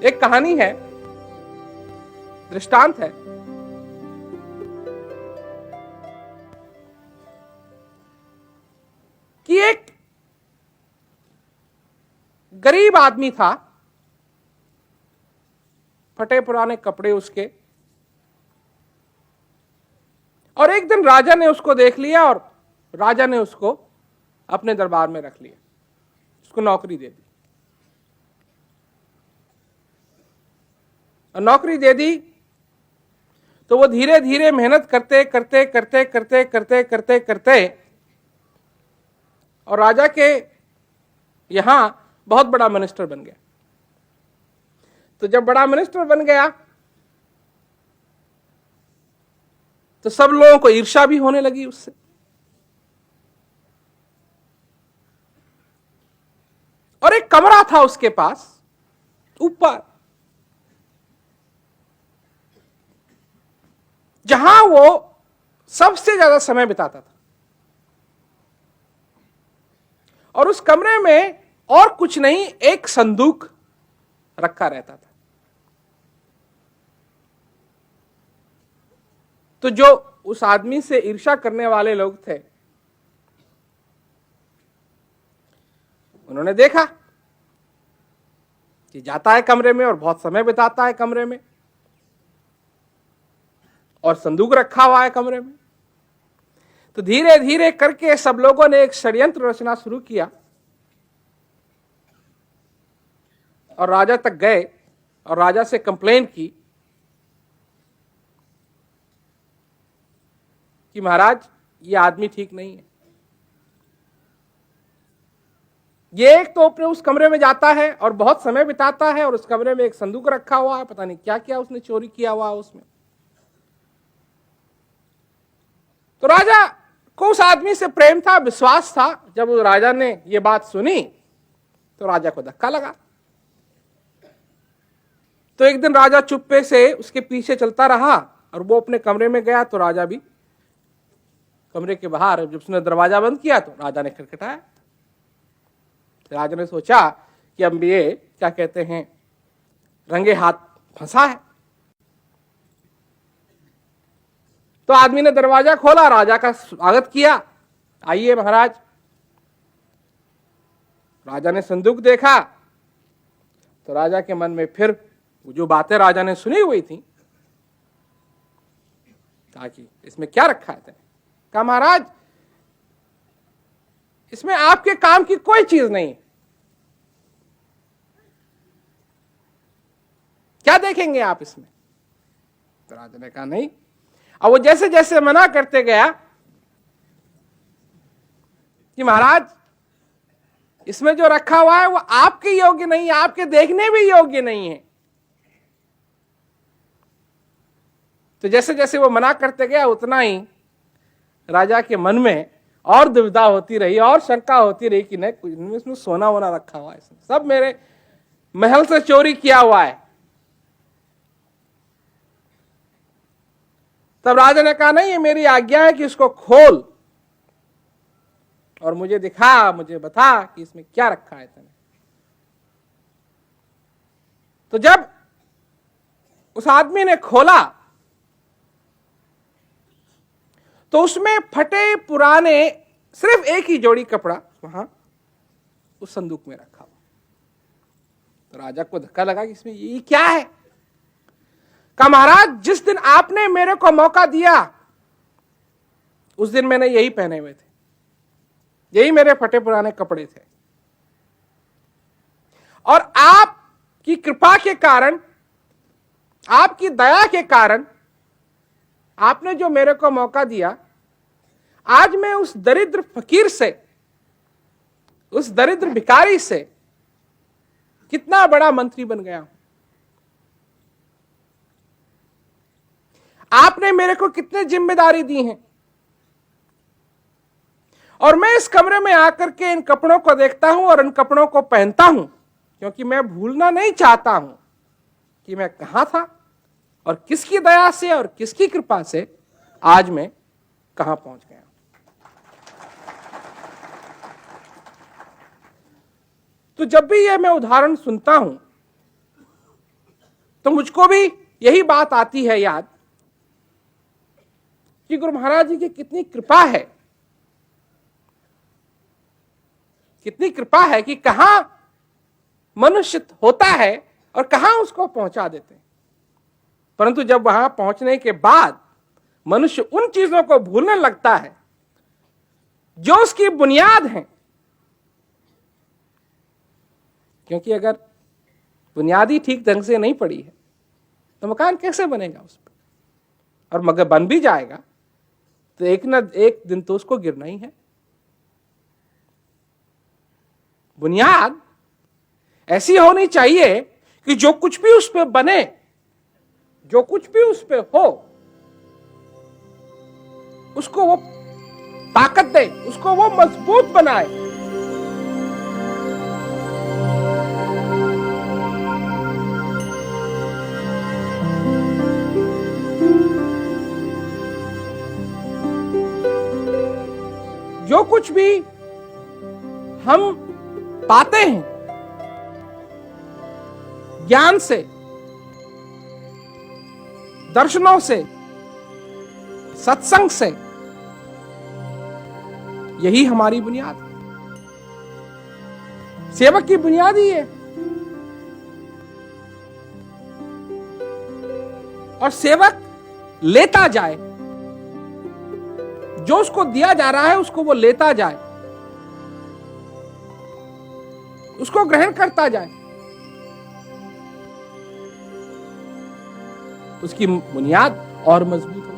एक कहानी है, दृष्टांत है कि एक गरीब आदमी था, फटे पुराने कपड़े उसके, और एक दिन राजा ने उसको देख लिया और राजा ने उसको अपने दरबार में रख लिया, उसको नौकरी दे दी। और नौकरी दे दी तो वो धीरे धीरे मेहनत करते करते करते करते करते करते करते और राजा के यहां बहुत बड़ा मिनिस्टर बन गया। तो जब बड़ा मिनिस्टर बन गया तो सब लोगों को ईर्ष्या भी होने लगी उससे। और एक कमरा था उसके पास ऊपर, जहां वो सबसे ज्यादा समय बिताता था। और उस कमरे में और कुछ नहीं, एक संदूक रखा रहता था। तो जो उस आदमी से ईर्ष्या करने वाले लोग थे, उन्होंने देखा कि जाता है कमरे में और बहुत समय बिताता है कमरे में, और संदूक रखा हुआ है कमरे में। तो धीरे धीरे करके सब लोगों ने एक षड्यंत्र रचना शुरू किया और राजा तक गए और राजा से कंप्लेन की कि महाराज, ये आदमी ठीक नहीं है। ये एक तो अपने उस कमरे में जाता है और बहुत समय बिताता है, और उस कमरे में एक संदूक रखा हुआ है, पता नहीं क्या क्या उसने चोरी किया हुआ है उसमें। तो राजा को उस आदमी से प्रेम था, विश्वास था। जब राजा ने यह बात सुनी तो राजा को धक्का लगा। तो एक दिन राजा चुप्पे से उसके पीछे चलता रहा और वो अपने कमरे में गया, तो राजा भी कमरे के बाहर, जब उसने दरवाजा बंद किया तो राजा ने खटखटाया। राजा ने सोचा कि अब ये क्या कहते हैं, रंगे हाथ फंसा है। तो आदमी ने दरवाजा खोला, राजा का स्वागत किया, आइए महाराज। राजा ने संदूक देखा तो राजा के मन में फिर जो बातें राजा ने सुनी हुई थी, कहा कि इसमें क्या रखा है? कहा महाराज, इसमें आपके काम की कोई चीज नहीं। क्या देखेंगे आप इसमें? तो राजा ने कहा नहीं। अब वो जैसे जैसे मना करते गया कि महाराज, इसमें जो रखा हुआ है वो आपके योग्य नहीं है, आपके देखने भी योग्य नहीं है। तो जैसे जैसे वो मना करते गया, उतना ही राजा के मन में और दुविधा होती रही और शंका होती रही कि नहीं, कुछ इसमें सोना वोना रखा हुआ है, सब मेरे महल से चोरी किया हुआ है। तब राजा ने कहा नहीं, ये मेरी आज्ञा है कि इसको खोल और मुझे दिखा, मुझे बता कि इसमें क्या रखा है तूने। तो जब उस आदमी ने खोला तो उसमें फटे पुराने सिर्फ एक ही जोड़ी कपड़ा वहां उस संदूक में रखा हुआ। तो राजा को धक्का लगा कि इसमें ये क्या है? कहा महाराज, जिस दिन आपने मेरे को मौका दिया उस दिन मैंने यही पहने हुए थे, यही मेरे फटे पुराने कपड़े थे, और आपकी कृपा के कारण, आपकी दया के कारण आपने जो मेरे को मौका दिया, आज मैं उस दरिद्र फकीर से, उस दरिद्र भिखारी से कितना बड़ा मंत्री बन गया हूं। आपने मेरे को कितनी जिम्मेदारी दी है, और मैं इस कमरे में आकर के इन कपड़ों को देखता हूं और इन कपड़ों को पहनता हूं, क्योंकि मैं भूलना नहीं चाहता हूं कि मैं कहां था और किसकी दया से और किसकी कृपा से आज मैं कहां पहुंच गया। तो जब भी ये मैं उदाहरण सुनता हूं तो मुझको भी यही बात आती है याद कि गुरु महाराज जी की कितनी कृपा है, कितनी कृपा है कि कहां मनुष्य होता है और कहां उसको पहुंचा देते हैं। परंतु जब वहां पहुंचने के बाद मनुष्य उन चीजों को भूलने लगता है जो उसकी बुनियाद है। क्योंकि अगर बुनियादी ठीक ढंग से नहीं पड़ी है तो मकान कैसे बनेगा उस पर, और मगर बन भी जाएगा तो एक न एक दिन तो उसको गिरना ही है। बुनियाद ऐसी होनी चाहिए कि जो कुछ भी उस पर बने, जो कुछ भी उस पर हो, उसको वो ताकत दे, उसको वो मजबूत बनाए। जो कुछ भी हम पाते हैं ज्ञान से, दर्शनों से, सत्संग से, यही हमारी बुनियाद है। सेवक की बुनियाद ही है। और सेवक लेता जाए, जो उसको दिया जा रहा है उसको वो लेता जाए, उसको ग्रहण करता जाए, उसकी बुनियाद और मजबूत हो।